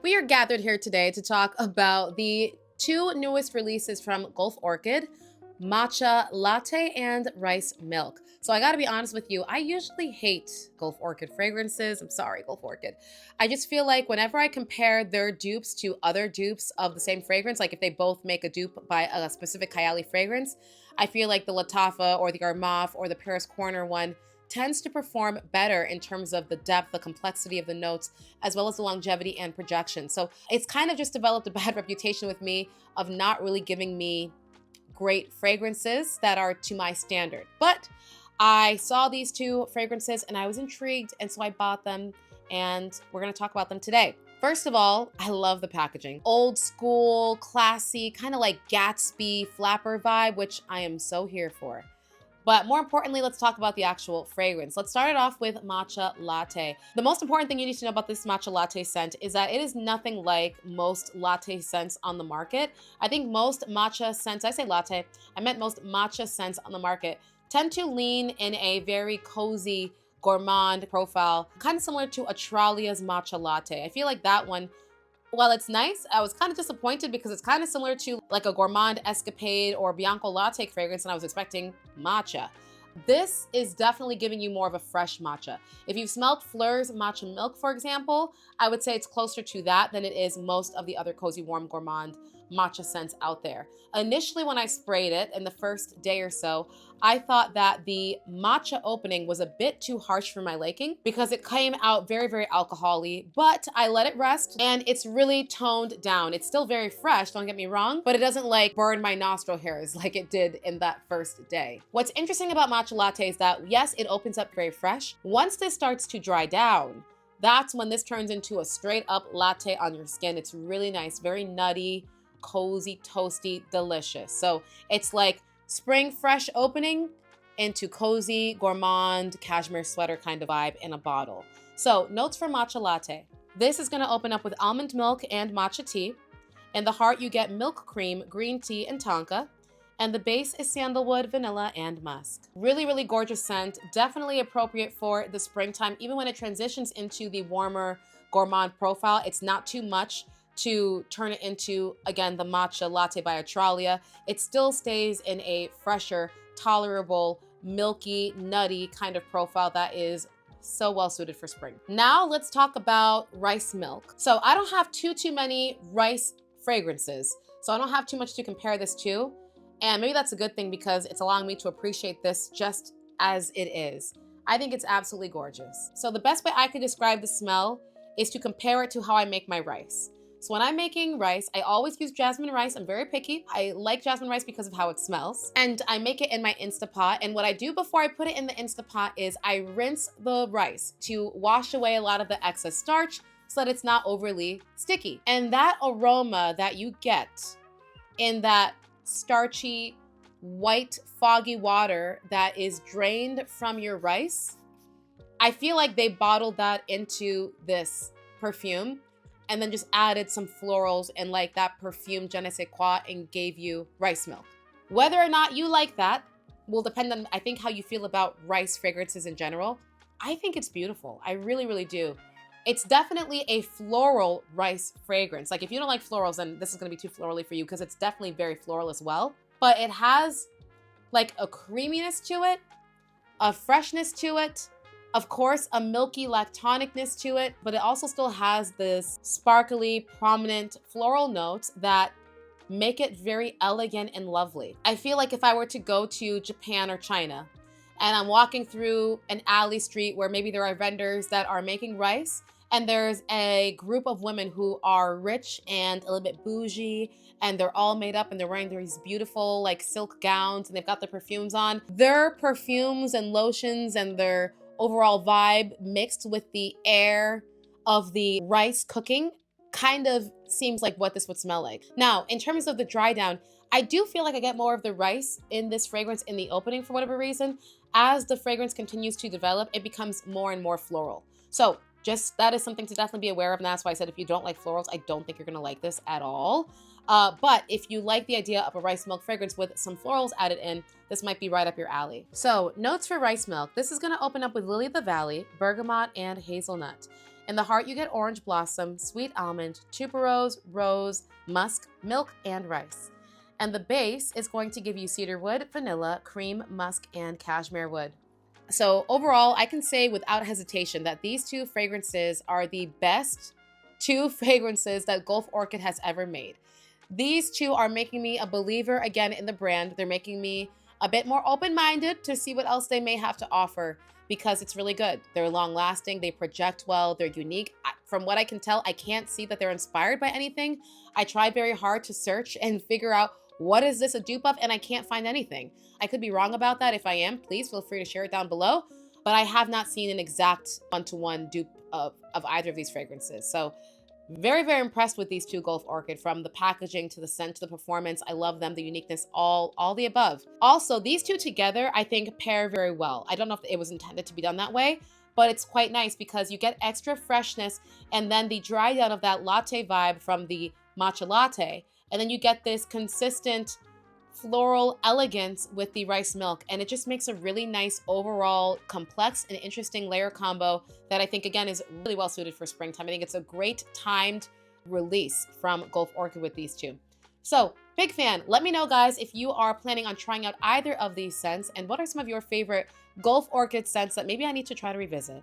We are gathered here today to talk about the two newest releases from Gulf Orchid, Matcha Latte and Rice Milk. So I gotta be honest with you, I usually hate Gulf Orchid fragrances. I'm sorry, Gulf Orchid. I just feel like whenever I compare their dupes to other dupes of the same fragrance, like if they both make a dupe by a specific Kylie fragrance, I feel like the Latafa or the Armaf or the Paris Corner one tends to perform better in terms of the depth, the complexity of the notes, as well as the longevity and projection. So it's kind of just developed a bad reputation with me of not really giving me great fragrances that are to my standard. But I saw these two fragrances and I was intrigued, and so I bought them, and we're gonna talk about them today. First of all, I love the packaging. Old school, classy, kind of like Gatsby flapper vibe, which I am so here for. But more importantly, let's talk about the actual fragrance. Let's start it off with Matcha Latte. The most important thing you need to know about this Matcha Latte scent is that it is nothing like most latte scents on the market. I think most matcha scents, I say latte, I meant most matcha scents on the market, tend to lean in a very cozy, gourmand profile, kind of similar to Atralia's Matcha Latte. I feel like that one, while it's nice, I was kind of disappointed because it's kind of similar to like a Gourmand Escapade or Bianco Latte fragrance, and I was expecting matcha. This is definitely giving you more of a fresh matcha. If you've smelled Fleur's matcha milk, for example, I would say it's closer to that than it is most of the other cozy warm gourmand matcha scents out there. Initially, when I sprayed it in the first day or so, I thought that the matcha opening was a bit too harsh for my liking because it came out very, very alcohol-y, but I let it rest and it's really toned down. It's still very fresh, don't get me wrong, but it doesn't like burn my nostril hairs like it did in that first day. What's interesting about matcha latte is that yes, it opens up very fresh. Once this starts to dry down, that's when this turns into a straight up latte on your skin. It's really nice, very nutty, cozy, toasty, delicious. So it's like spring fresh opening into cozy, gourmand, cashmere sweater kind of vibe in a bottle. So notes for matcha latte. This is gonna open up with almond milk and matcha tea. In the heart, you get milk cream, green tea, and tonka. And the base is sandalwood, vanilla, and musk. Really, really gorgeous scent. Definitely appropriate for the springtime. Even when it transitions into the warmer gourmand profile, it's not too much to turn it into, again, the Matcha Latte by Atralia. It still stays in a fresher, tolerable, milky, nutty kind of profile that is so well suited for spring. Now let's talk about rice milk. So I don't have too many rice fragrances, so I don't have too much to compare this to. And maybe that's a good thing because it's allowing me to appreciate this just as it is. I think it's absolutely gorgeous. So the best way I could describe the smell is to compare it to how I make my rice. So when I'm making rice, I always use jasmine rice. I'm very picky. I like jasmine rice because of how it smells. And I make it in my Instapot. And what I do before I put it in the Instapot is I rinse the rice to wash away a lot of the excess starch so that it's not overly sticky. And that aroma that you get in that starchy, white, foggy water that is drained from your rice, I feel like they bottled that into this perfume and then just added some florals and like that perfume je ne sais quoi and gave you rice milk. Whether or not you like that will depend on, I think, how you feel about rice fragrances in general. I think it's beautiful. I really, really do. It's definitely a floral rice fragrance. Like if you don't like florals, then this is gonna be too florally for you because it's definitely very floral as well. But it has like a creaminess to it, a freshness to it, of course, a milky lactonicness to it, but it also still has this sparkly, prominent floral notes that make it very elegant and lovely. I feel like if I were to go to Japan or China and I'm walking through an alley street where maybe there are vendors that are making rice, and there's a group of women who are rich and a little bit bougie, and they're all made up and they're wearing these beautiful like silk gowns and they've got their perfumes on. Their perfumes and lotions and their overall vibe mixed with the air of the rice cooking kind of seems like what this would smell like. Now, in terms of the dry down, I do feel like I get more of the rice in this fragrance in the opening for whatever reason. As the fragrance continues to develop, it becomes more and more floral. So just that is something to definitely be aware of. And that's why I said if you don't like florals, I don't think you're gonna like this at all. But if you like the idea of a rice milk fragrance with some florals added in, this might be right up your alley. So notes for rice milk. This is gonna open up with lily of the valley, bergamot, and hazelnut. In the heart, you get orange blossom, sweet almond, tuberose, rose, musk, milk, and rice. And the base is going to give you cedar wood, vanilla, cream, musk, and cashmere wood. So overall, I can say without hesitation that these two fragrances are the best two fragrances that Gulf Orchid has ever made. These two are making me a believer again in the brand. They're making me a bit more open-minded to see what else they may have to offer because it's really good. They're long-lasting, they project well, they're unique. From what I can tell, I can't see that they're inspired by anything. I tried very hard to search and figure out what is this a dupe of, and I can't find anything. I could be wrong about that. If I am, please feel free to share it down below. But I have not seen an exact one-to-one dupe of either of these fragrances. So very, very impressed with these two Gulf Orchid, from the packaging to the scent to the performance. I love them, the uniqueness, all the above. Also, these two together, I think, pair very well. I don't know if it was intended to be done that way, but it's quite nice because you get extra freshness and then the dry down of that latte vibe from the matcha latte. And then you get this consistent floral elegance with the rice milk, and it just makes a really nice overall complex and interesting layer combo that I think again is really well suited for springtime. I think it's a great timed release from Gulf Orchid with these two. So big fan. Let me know, guys, if you are planning on trying out either of these scents and what are some of your favorite Gulf Orchid scents that maybe I need to try to revisit.